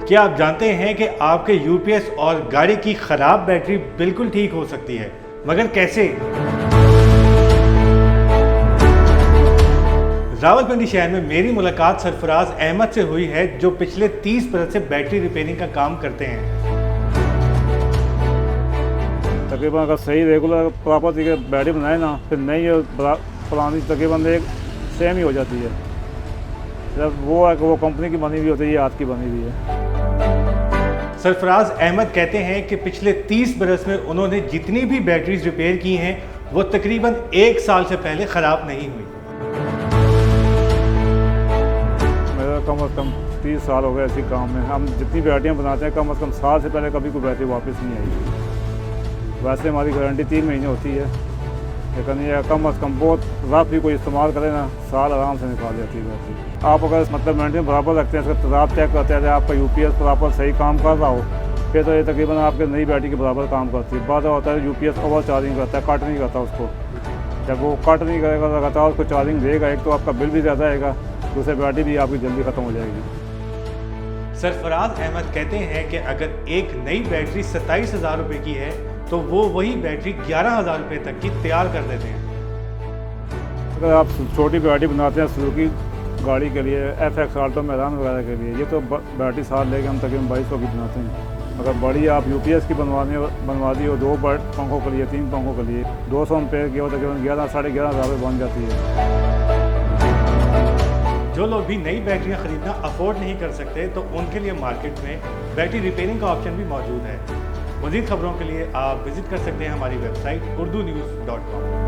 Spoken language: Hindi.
क्या आप जानते हैं कि आपके यूपीएस और गाड़ी की ख़राब बैटरी बिल्कुल ठीक हो सकती है, मगर कैसे? रावलपिंडी शहर में मेरी मुलाकात सरफराज अहमद से हुई है, जो पिछले 30 बरस से बैटरी रिपेयरिंग का काम करते हैं। तकरीबन अगर सही रेगुलर प्रॉपर तरीके बैटरी बनाए ना, फिर नई और पुरानी तकरीबन एक सेम ही हो जाती है। जब वो है कि वो कंपनी की बनी हुई होती है, हाथ की बनी हुई है। सरफराज अहमद कहते हैं कि पिछले 30 बरस में उन्होंने जितनी भी बैटरीज रिपेयर की हैं, वो तकरीबन 1 साल से पहले ख़राब नहीं हुई। मेरा कम से कम 30 साल हो गए इसी काम में। हम जितनी बैटरियाँ बनाते हैं, कम से कम साल से पहले कभी कोई बैटरी वापस नहीं आई। वैसे हमारी गारंटी 3 महीने होती है, लेकिन ये कम से कम बहुत रफ भी कोई इस्तेमाल करे ना, साल आराम से निकाल जाती है बैटरी। आप अगर मतलब मेंटेन बराबर रखते हैं, इसका तदाद चेक करते हैं, आपका यूपीएस प्रॉपर सही काम कर रहा हो, फिर तो ये तकरीबन आपके नई बैटरी के बराबर काम करती है। बाद होता है यूपीएस ओवर चार्जिंग करता है, कट नहीं करता उसको। जब वो कट नहीं करेगा, लगातार उसको चार्जिंग देगा, एक तो आपका बिल भी ज़्यादा आएगा, दूसरी बैटरी भी आपकी जल्दी ख़त्म हो जाएगी। सरफराज अहमद कहते हैं कि अगर एक नई बैटरी 27,000 रुपये की है, तो वो वही बैटरी 11,000 रुपये तक की तैयार कर देते हैं। अगर आप छोटी बैटरी बनाते हैं सुजुकी गाड़ी के लिए, FX ऑल्टो मैदान वगैरह के लिए, ये तो बैटरी साल लेके हम तकरीबन 2200 की बनाते हैं। अगर बड़ी आप यूपीएस की बनवा दी हो 2 पंखों के लिए, 3 पंखों के लिए, 200 रुपये की हो, तकरीबन 11 साढ़े 11,000 रुपये बन जाती है। जो लोग भी नई बैटरियां खरीदना अफोर्ड नहीं कर सकते, तो उनके लिए मार्केट में बैटरी रिपेयरिंग का ऑप्शन भी मौजूद है। मज़ीद खबरों के लिए आप विजिट कर सकते हैं हमारी वेबसाइट urdunews.com।